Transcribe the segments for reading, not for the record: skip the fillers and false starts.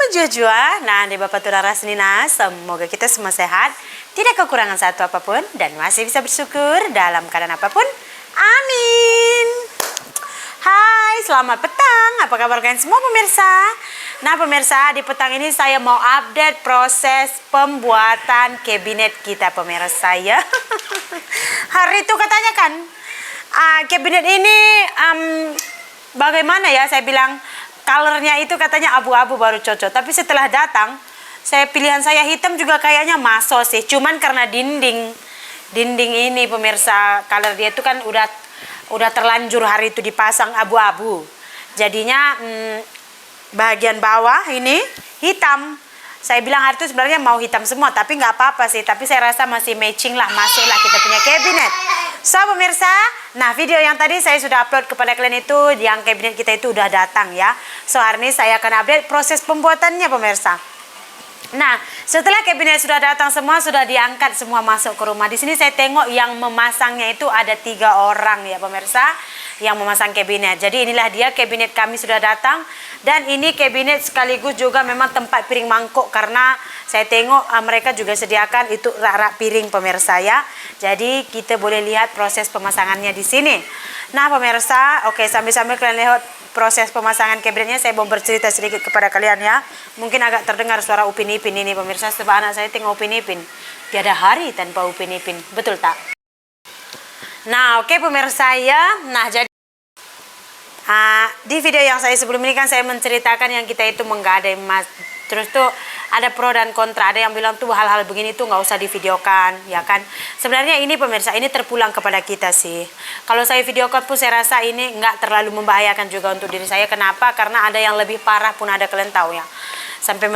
Jujua, nah di Bapak Turaras Nina, semoga kita semua sehat, tidak kekurangan satu apapun, dan masih bisa bersyukur dalam keadaan apapun. Amin. Hai, selamat petang. Apa kabar kalian semua pemirsa? Nah pemirsa, di petang ini saya mau update proses pembuatan kabinet kita pemirsa ya. Hari itu katanya kan, kabinet ini bagaimana ya, saya bilang colornya itu katanya abu-abu baru cocok. Tapi setelah datang, pilihan saya hitam juga kayaknya masuk sih. Cuman karena dinding ini pemirsa, color dia itu kan udah terlanjur hari itu dipasang abu-abu. Jadinya bagian bawah ini hitam. Saya bilang hari itu sebenarnya mau hitam semua, tapi nggak apa-apa sih. Tapi saya rasa masih matching lah, masuk lah kita punya kabinet. So pemirsa, nah video yang tadi saya sudah upload kepada kalian itu, yang kabinet kita itu udah datang ya. So hari ini saya akan update proses pembuatannya pemirsa. Nah, setelah kabinet sudah datang semua, sudah diangkat semua masuk ke rumah. Di sini saya tengok yang memasangnya itu ada 3 orang ya pemirsa, yang memasang kabinet. Jadi inilah dia kabinet kami sudah datang. Dan ini kabinet sekaligus juga memang tempat piring mangkuk, karena saya tengok mereka juga sediakan itu rak-rak piring pemirsa ya. Jadi kita boleh lihat proses pemasangannya di sini. Nah pemirsa, oke, sambil-sambil kalian lihat proses pemasangan kabinetnya, saya mau bercerita sedikit kepada kalian ya. Mungkin agak terdengar suara Upin Ipin ini pemirsa, sebab anak saya tengok Upin Ipin. Tiada hari tanpa Upin Ipin, betul tak? Nah oke pemirsa ya, nah jadi di video yang saya sebelum ini kan saya menceritakan yang kita itu menggadai emas. Terus tuh ada pro dan kontra, ada yang bilang tuh hal-hal begini tuh nggak usah divideokan, ya kan? Sebenarnya ini pemirsa, ini terpulang kepada kita sih. Kalau saya videokan pun saya rasa ini nggak terlalu membahayakan juga untuk diri saya. Kenapa? Karena ada yang lebih parah pun ada, kalian tahu ya. Sampai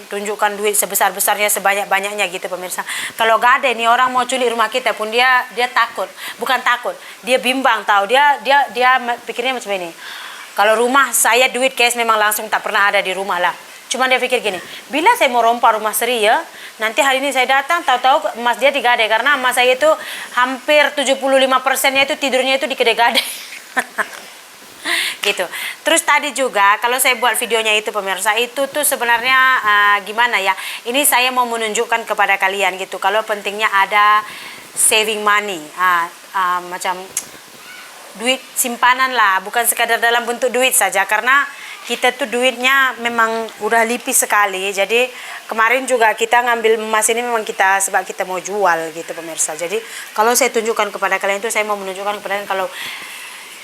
tunjukkan duit sebesar-besarnya, sebanyak-banyaknya gitu pemirsa. Kalau gak ada nih orang mau culik rumah kita pun dia takut, bukan takut, dia bimbang tahu, dia pikirnya macam ini. Kalau rumah saya duit cash memang langsung tak pernah ada di rumah lah. Cuman dia pikir gini, bila saya mau rompak rumah Sri ya, nanti hari ini saya datang tahu-tahu emas dia digadai, karena emas saya itu hampir 75%-nya itu tidurnya itu di kedai gadai. Gitu. Terus tadi juga kalau saya buat videonya itu pemirsa, itu tuh sebenarnya gimana ya, ini saya mau menunjukkan kepada kalian gitu, kalau pentingnya ada saving money, macam duit simpanan lah, bukan sekadar dalam bentuk duit saja, karena kita tuh duitnya memang udah lipis sekali. Jadi kemarin juga kita ngambil emas ini memang sebab kita mau jual gitu pemirsa. Jadi kalau saya tunjukkan kepada kalian itu, saya mau menunjukkan kepada kalian kalau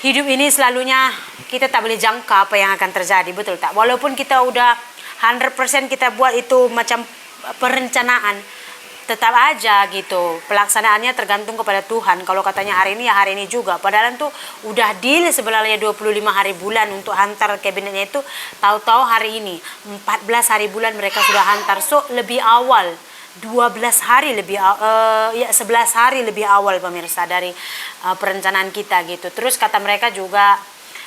hidup ini selalunya kita tak boleh jangka apa yang akan terjadi, betul tak? Walaupun kita udah 100% kita buat itu macam perencanaan, tetap aja gitu, pelaksanaannya tergantung kepada Tuhan. Kalau katanya hari ini ya hari ini juga, padahal tuh udah deal sebenarnya 25 hari bulan untuk hantar kabinetnya itu, tahu-tahu hari ini 14 hari bulan mereka sudah hantar. So lebih awal 12 hari lebih ya 11 hari lebih awal pemirsa dari perencanaan kita gitu. Terus kata mereka juga,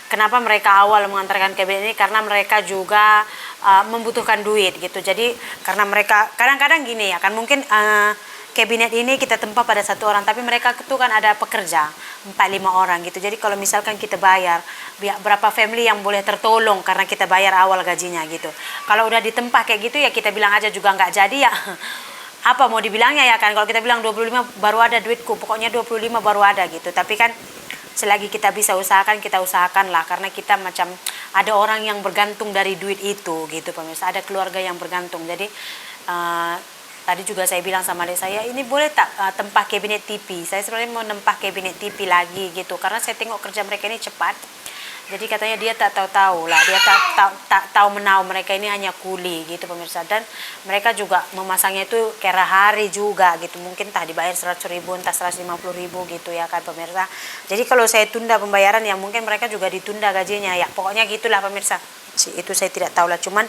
kenapa mereka awal mengantarkan kabinet ini, karena mereka juga membutuhkan duit gitu. Jadi karena mereka kadang-kadang gini ya kan, mungkin kabinet ini kita tempat pada 1 orang, tapi mereka itu kan ada pekerja 4-5 orang gitu. Jadi kalau misalkan kita bayar, berapa family yang boleh tertolong karena kita bayar awal gajinya gitu. Kalau udah ditempah kayak gitu ya kita bilang aja juga nggak jadi ya. Apa mau dibilangnya ya kan, kalau kita bilang 25 baru ada duitku, pokoknya 25 baru ada gitu. Tapi kan selagi kita bisa usahakan, kita usahakan lah, karena kita macam ada orang yang bergantung dari duit itu gitu pemirsa, ada keluarga yang bergantung. Jadi tadi juga saya bilang sama adik saya, ini boleh tak tempah kabinet TV, saya sebenarnya mau nempah kabinet TV lagi gitu, karena saya tengok kerja mereka ini cepat. Jadi katanya dia tak tahu lah, dia tak tahu menau, mereka ini hanya kuli gitu pemirsa. Dan mereka juga memasangnya itu kira hari juga gitu, mungkin entah dibayar 100.000 entah 150.000 gitu ya kan pemirsa. Jadi kalau saya tunda pembayaran ya mungkin mereka juga ditunda gajinya ya, pokoknya gitulah pemirsa. Itu saya tidak tahu lah, cuman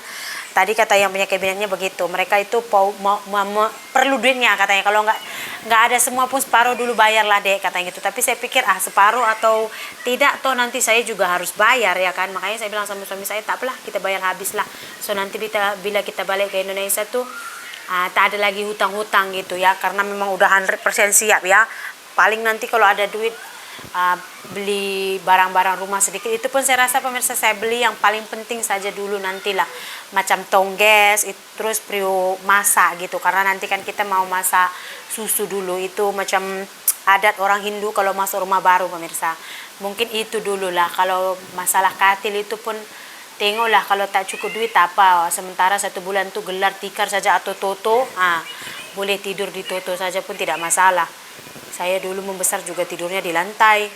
tadi kata yang punya kabinetnya begitu, mereka itu perlu duitnya katanya, kalau nggak ada semua pun separuh dulu bayarlah dek katanya gitu. Tapi saya pikir separuh atau tidak, toh nanti saya juga harus bayar ya kan. Makanya saya bilang sama suami saya, tak apalah kita bayar habis lah, so nanti bila kita balik ke Indonesia tuh tak ada lagi hutang-hutang gitu ya, karena memang udah 100% siap ya. Paling nanti kalau ada duit beli barang-barang rumah sedikit. Itu pun saya rasa pemirsa saya beli yang paling penting saja dulu nantilah, macam tongges, terus periuk masak gitu, karena nanti kan kita mau masak susu dulu. Itu macam adat orang Hindu kalau masuk rumah baru pemirsa. Mungkin itu dulu lah. Kalau masalah katil itu pun tengoklah, kalau tak cukup duit apa, sementara 1 bulan tuh gelar tikar saja atau toto, boleh tidur di toto saja pun tidak masalah. Saya dulu membesar juga tidurnya di lantai,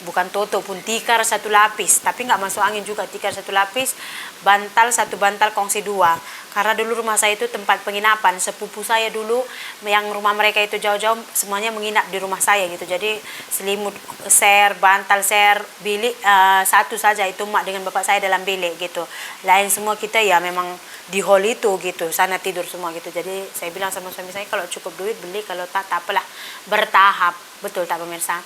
bukan toto pun, tikar 1 lapis, tapi nggak masuk angin juga, tikar 1 lapis, bantal 1 bantal kongsi 2. Karena dulu rumah saya itu tempat penginapan, sepupu saya dulu yang rumah mereka itu jauh-jauh semuanya menginap di rumah saya gitu. Jadi selimut share, bantal share, bilik satu saja, itu mak dengan bapak saya dalam bilik gitu. Lain semua kita ya memang di hall itu gitu, sana tidur semua gitu. Jadi saya bilang sama suami saya, kalau cukup duit beli, kalau tak apalah, bertahap. Betul tak pemirsa?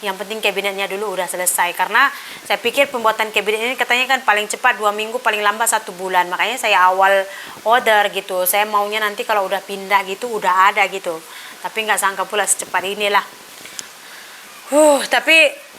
Yang penting kabinetnya dulu udah selesai, karena saya pikir pembuatan kabinet ini katanya kan paling cepat 2 minggu, paling lambat 1 bulan. Makanya saya awal order gitu, saya maunya nanti kalau udah pindah gitu udah ada gitu, tapi nggak sangka pula secepat inilah. Tapi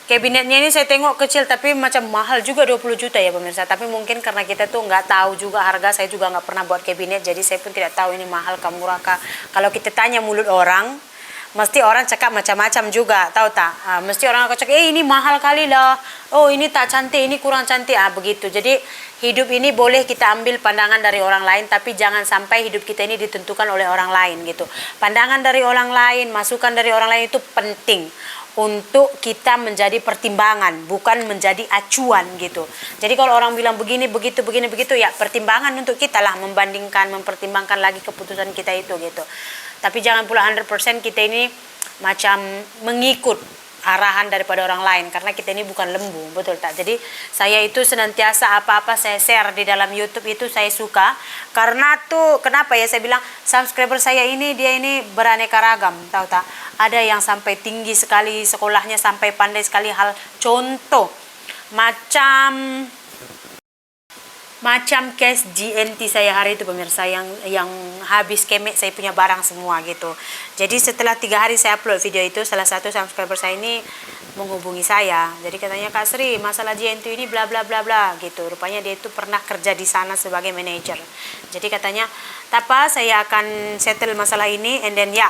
kabinetnya ini saya tengok kecil tapi macam mahal juga, 20 juta ya pemirsa. Tapi mungkin karena kita tuh nggak tahu juga harga, saya juga nggak pernah buat kabinet, jadi saya pun tidak tahu ini mahal kah murah kah. Kalau kita tanya mulut orang, mesti orang cakap macam-macam juga, tahu tak? Mesti orang akan cakap, ini mahal kali lah, oh ini tak cantik, ini kurang cantik, begitu. Jadi hidup ini boleh kita ambil pandangan dari orang lain, tapi jangan sampai hidup kita ini ditentukan oleh orang lain gitu. Pandangan dari orang lain, masukan dari orang lain itu penting untuk kita menjadi pertimbangan, bukan menjadi acuan gitu. Jadi kalau orang bilang begini, begitu, begini, begitu, ya pertimbangan untuk kita lah, membandingkan, mempertimbangkan lagi keputusan kita itu gitu. Tapi jangan pula 100% kita ini macam mengikut arahan daripada orang lain, karena kita ini bukan lembu, betul tak? Jadi saya itu senantiasa apa-apa saya share di dalam YouTube itu saya suka, karena tuh kenapa ya saya bilang subscriber saya ini dia ini beraneka ragam, tahu tak? Ada yang sampai tinggi sekali sekolahnya, sampai pandai sekali hal, contoh macam case GNT saya hari itu pemirsa, yang habis kemek saya punya barang semua gitu. Jadi setelah 3 hari saya upload video itu, salah satu subscriber saya ini menghubungi saya. Jadi katanya, Kak Sri, masalah GNT ini bla bla bla bla gitu. Rupanya dia itu pernah kerja di sana sebagai manajer. Jadi katanya, "Tapa, saya akan settle masalah ini, and then ya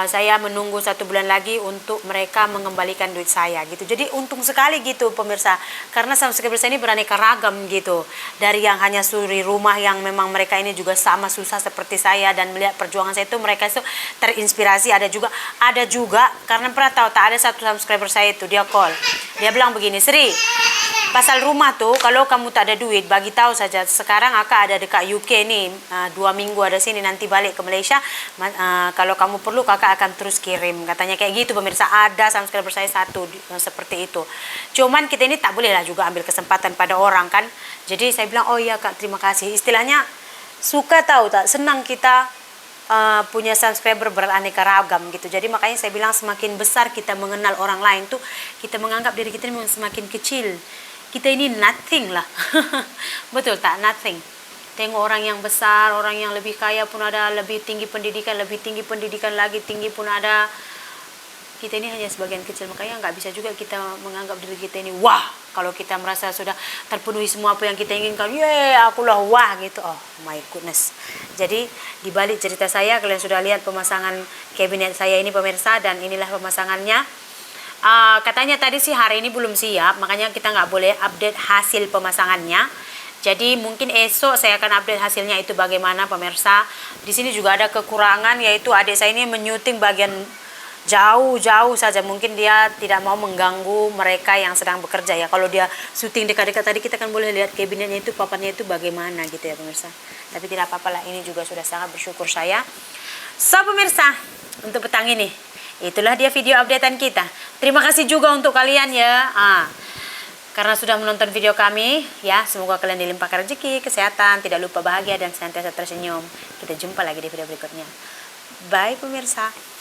saya menunggu 1 bulan lagi untuk mereka mengembalikan duit saya gitu." Jadi untung sekali gitu pemirsa, karena subscriber saya ini beraneka ragam gitu. Dari yang hanya suri rumah, yang memang mereka ini juga sama susah seperti saya, dan melihat perjuangan saya itu mereka itu terinspirasi. Ada juga karena pernah tahu tak, ada satu subscriber saya itu dia call, dia bilang begini, "Sri, pasal rumah tuh kalau kamu tak ada duit, bagi tahu saja. Sekarang Akak ada dekat UK nih, 2 minggu ada sini, nanti balik ke Malaysia. Kalau kamu perlu Kakak akan terus kirim." Katanya kayak gitu pemirsa. Ada subscriber saya satu seperti itu. Cuman kita ini tak boleh lah juga ambil kesempatan pada orang kan. Jadi saya bilang, "Oh iya Kak, terima kasih." Istilahnya suka, tahu tak, senang kita punya subscriber beraneka ragam gitu. Jadi makanya saya bilang semakin besar kita mengenal orang lain tuh, kita menganggap diri kita ini semakin kecil. Kita ini nothing lah. Betul tak? Nothing. Tengok orang yang besar, orang yang lebih kaya pun ada, lebih tinggi pendidikan lagi tinggi pun ada. Kita ini hanya sebagian kecil, makanya nggak bisa juga kita menganggap diri kita ini wah. Kalau kita merasa sudah terpenuhi semua apa yang kita inginkan, akulah wah gitu. Oh my goodness. Jadi di balik cerita saya, kalian sudah lihat pemasangan kabinet saya ini pemirsa, dan inilah pemasangannya. Katanya tadi sih hari ini belum siap, makanya kita nggak boleh update hasil pemasangannya. Jadi mungkin esok saya akan update hasilnya itu bagaimana pemirsa. Di sini juga ada kekurangan, yaitu adik saya ini menyuting bagian jauh-jauh saja. Mungkin dia tidak mau mengganggu mereka yang sedang bekerja ya. Kalau dia syuting dekat-dekat tadi, kita kan boleh lihat kabinetnya itu, papannya itu bagaimana gitu ya pemirsa. Tapi tidak apa-apa lah, ini juga sudah sangat bersyukur saya. So pemirsa, untuk petang ini itulah dia video updatean kita. Terima kasih juga untuk kalian ya, karena sudah menonton video kami ya. Semoga kalian dilimpahkan rezeki, kesehatan, tidak lupa bahagia, dan senantiasa tersenyum. Kita jumpa lagi di video berikutnya. Bye pemirsa.